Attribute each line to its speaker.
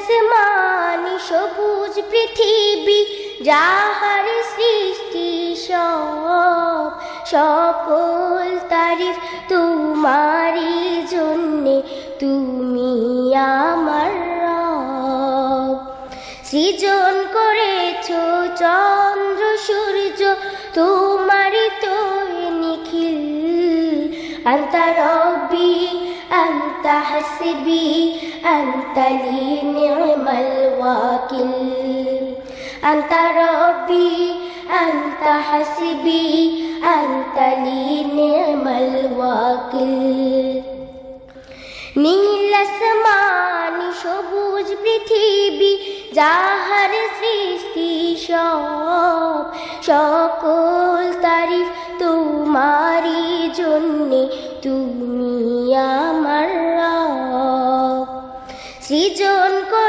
Speaker 1: আসমানি সবুজ পৃথিবী যাহার সৃষ্টি সব, সকল তারিফ তোমারই জন্যে, তুমি আমার রব। সৃজন করেছো চন্দ্র সূর্য তোমারই তো নিখিল, আনতা রব্বি আনতা হাসবি আনতা লি নি'মাল ওয়াকিল, আনতা রব্বি আনতা হাসবি আনতা লি নি'মাল ওয়াকিল। নীল আসমানি সবুজ পৃথিবী যাহার সৃষ্টি সব, সকল তারিফ তোমারই জন্যে, তুমি আমার রব। সৃজন